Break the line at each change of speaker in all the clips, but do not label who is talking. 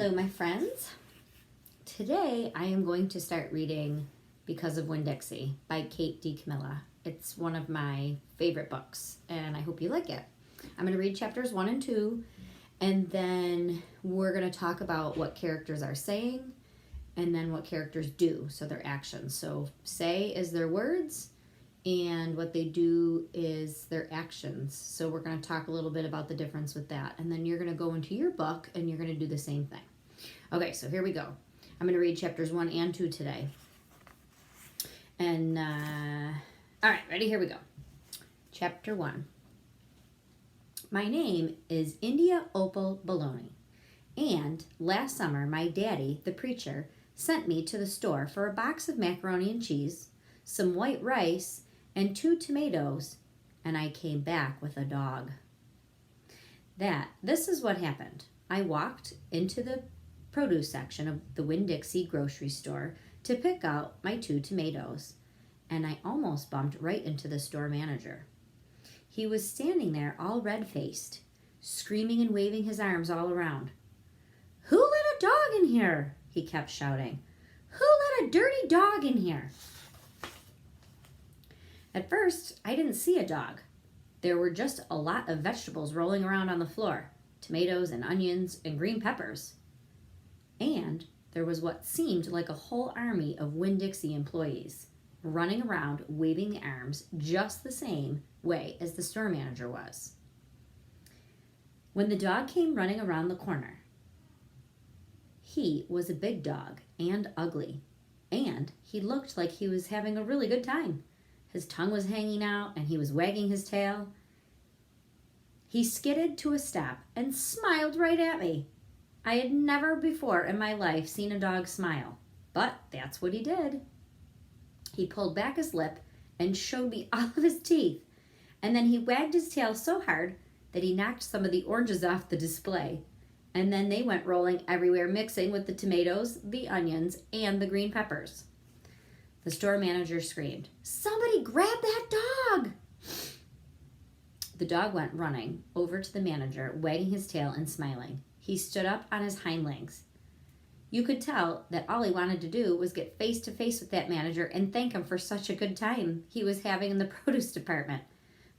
Hello, my friends. Today I am going to start reading Because of Winn-Dixie by Kate D. Camilla. It's one of my favorite books, and I hope you like it. I'm going to read chapters 1 and 2, and then we're going to talk about what characters are saying, and then what characters do, so their actions. So say is their words, and what they do is their actions. So we're going to talk a little bit about the difference with that. And then you're going to go into your book and you're going to do the same thing. Okay, so here we go. I'm going to read chapters 1 and 2 today. And, all right, ready? Here we go. Chapter 1. My name is India Opal Baloney. And last summer, my daddy, the preacher, sent me to the store for a box of macaroni and cheese, some white rice, and 2 tomatoes, and I came back with a dog. This is what happened. I walked into the produce section of the Winn-Dixie grocery store to pick out my 2 tomatoes, and I almost bumped right into the store manager. He was standing there all red-faced, screaming and waving his arms all around. "Who let a dog in here?" he kept shouting. "Who let a dirty dog in here?" At first, I didn't see a dog. There were just a lot of vegetables rolling around on the floor, tomatoes and onions and green peppers. And there was what seemed like a whole army of Winn-Dixie employees running around waving the arms just the same way as the store manager was. When the dog came running around the corner, he was a big dog and ugly, and he looked like he was having a really good time. His tongue was hanging out, and he was wagging his tail. He skidded to a stop and smiled right at me. I had never before in my life seen a dog smile, but that's what he did. He pulled back his lip and showed me all of his teeth, and then he wagged his tail so hard that he knocked some of the oranges off the display, and then they went rolling everywhere, mixing with the tomatoes, the onions, and the green peppers. The store manager screamed, "Somebody grab that dog!" The dog went running over to the manager, wagging his tail and smiling. He stood up on his hind legs. You could tell that all he wanted to do was get face to face with that manager and thank him for such a good time he was having in the produce department.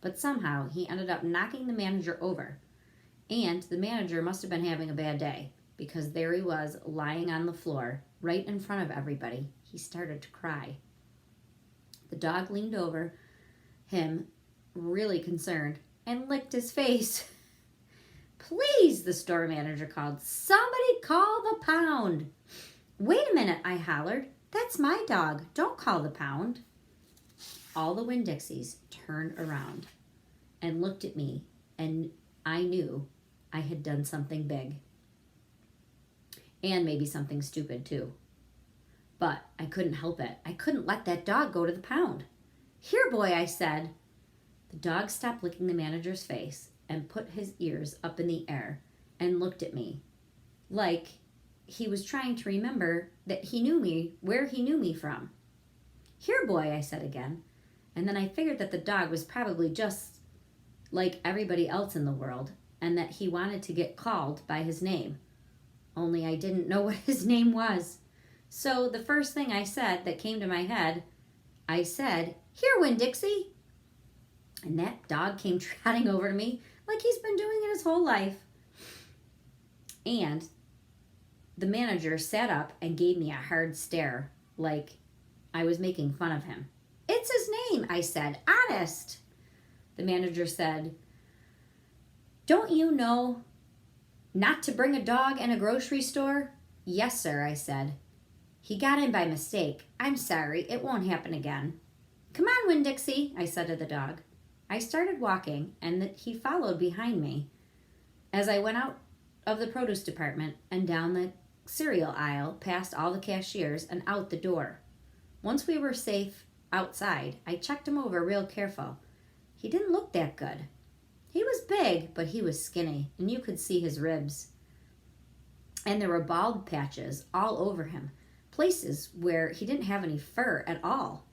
But somehow he ended up knocking the manager over. And the manager must have been having a bad day, because there he was lying on the floor right in front of everybody. He started to cry. The dog leaned over him, really concerned, and licked his face. "Please," the store manager called, "somebody call the pound." "Wait a minute," I hollered. "That's my dog. Don't call the pound." All the Winn-Dixies turned around and looked at me, and I knew I had done something big. And maybe something stupid, too. But I couldn't help it. I couldn't let that dog go to the pound. "Here, boy," I said. The dog stopped licking the manager's face and put his ears up in the air and looked at me like he was trying to remember that he knew me, where he knew me from. "Here, boy," I said again. And then I figured that the dog was probably just like everybody else in the world and that he wanted to get called by his name. Only I didn't know what his name was. So the first thing I said that came to my head, I said, "Here, Winn-Dixie." And that dog came trotting over to me like he's been doing it his whole life. And the manager sat up and gave me a hard stare like I was making fun of him. "It's his name," I said. "Honest." The manager said, "Don't you know not to bring a dog in a grocery store?" "Yes, sir," I said. "He got in by mistake. I'm sorry. It won't happen again." "Come on, Winn-Dixie," I said to the dog. I started walking, and he followed behind me as I went out of the produce department and down the cereal aisle, past all the cashiers, and out the door. Once we were safe outside, I checked him over real careful. He didn't look that good. He was big, but he was skinny, and you could see his ribs. And there were bald patches all over him, places where he didn't have any fur at all.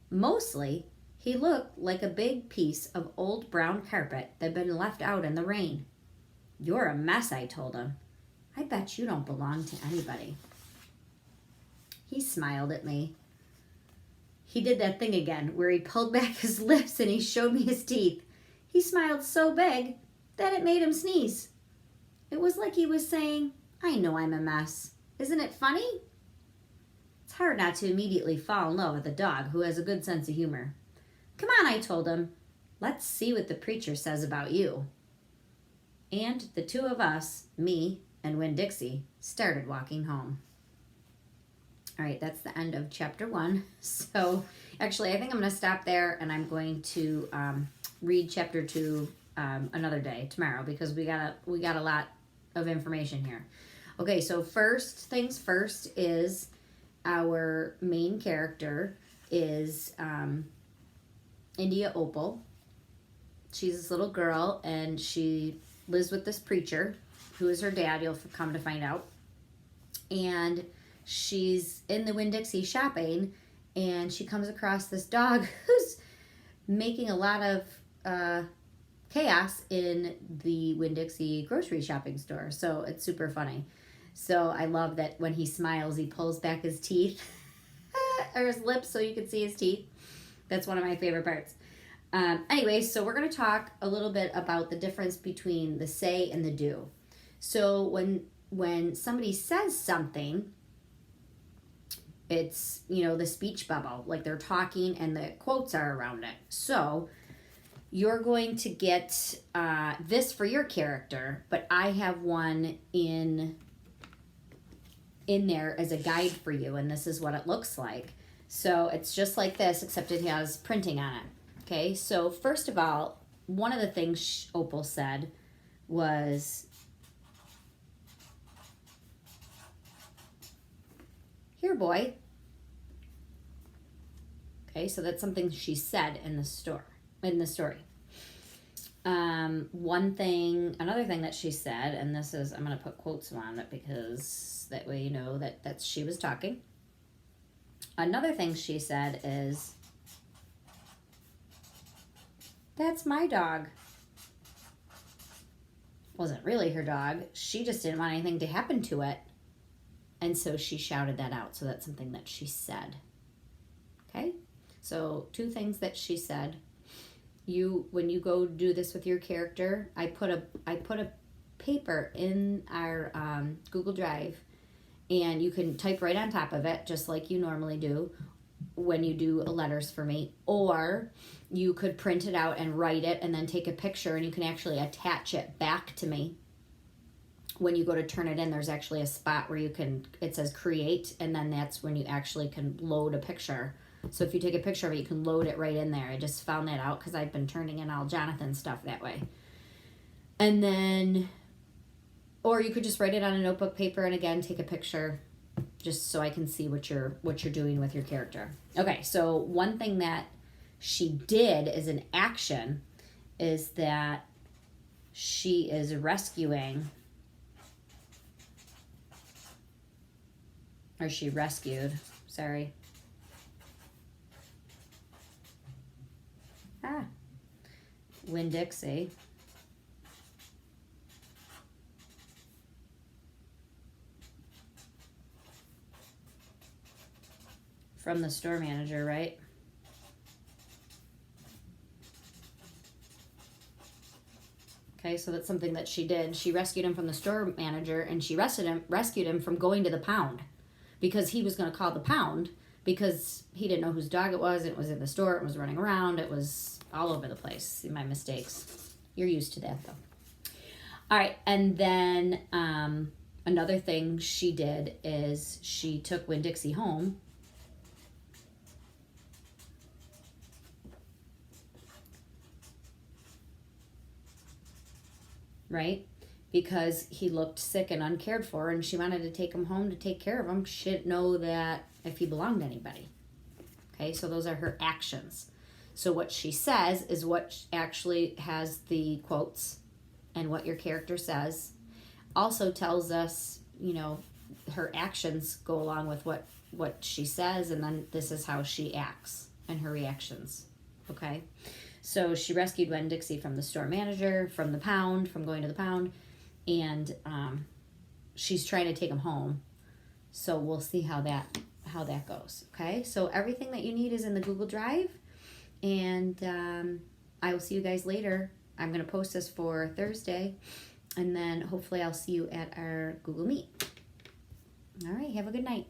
Mostly, he looked like a big piece of old brown carpet that had been left out in the rain. "You're a mess," I told him. I bet you don't belong to anybody. He smiled at me. He did that thing again where he pulled back his lips and he showed me his teeth. He smiled so big that it made him sneeze. It was like he was saying, I know I'm a mess. Isn't it funny? It's hard not to immediately fall in love with a dog who has a good sense of humor. Come on, I told him. Let's see what the preacher says about you. And the two of us, me and Winn-Dixie, started walking home. All right, that's the end of chapter 1. So actually, I think I'm going to stop there and I'm going to read chapter 2 another day, tomorrow, because we got a lot of information here. Okay, so first things first is our main character is India Opal. She's this little girl and she lives with this preacher who is her dad, you'll come to find out. And she's in the Winn-Dixie shopping and she comes across this dog who's making a lot of chaos in the Winn-Dixie grocery shopping store. So it's super funny. So I love that when he smiles, he pulls back his teeth or his lips so you can see his teeth. That's one of my favorite parts. Anyway, so we're going to talk a little bit about the difference between the say and the do. So when somebody says something, it's, the speech bubble, like they're talking and the quotes are around it. So you're going to get this for your character, but I have one in there as a guide for you, and this is what it looks like. So it's just like this, except it has printing on it. Okay, so first of all, one of the things Opal said was, "Here, boy." Okay, so that's something she said in the story. Another thing that she said, and this is, I'm going to put quotes on it because that way you know that's she was talking. Another thing she said is, "That's my dog." Wasn't really her dog. She just didn't want anything to happen to it. And so she shouted that out. So that's something that she said. Okay? So 2 things that she said. When you go do this with your character, I put a paper in our Google Drive, and you can type right on top of it, just like you normally do when you do letters for me, or you could print it out and write it and then take a picture, and you can actually attach it back to me. When you go to turn it in, there's actually a spot where it says create, and then that's when you actually can load a picture. So if you take a picture of it, you can load it right in there. I just found that out because I've been turning in all Jonathan's stuff that way. And then, or you could just write it on a notebook paper and again, take a picture just so I can see what you're doing with your character. Okay, so one thing that she did as an action is that she is rescuing, or she rescued, Winn-Dixie from the store manager, right? Okay, so that's something that she did. She rescued him from the store manager, and she rescued him from going to the pound because he was going to call the pound because he didn't know whose dog it was. It was in the store. It was running around. It was all over the place. See my mistakes. You're used to that, though. All right, and then another thing she did is she took Winn-Dixie home. Right? Because he looked sick and uncared for, and she wanted to take him home to take care of him. She didn't know that if he belonged to anybody. Okay, so those are her actions. So what she says is what actually has the quotes, and what your character says also tells us, her actions go along with what she says, and then this is how she acts and her reactions. Okay? So she rescued Winn-Dixie from the store manager, from the pound, from going to the pound, and she's trying to take him home. So we'll see how that goes. Okay, so everything that you need is in the Google Drive, and I will see you guys later. I'm going to post this for Thursday, and then hopefully I'll see you at our Google Meet. All right, have a good night.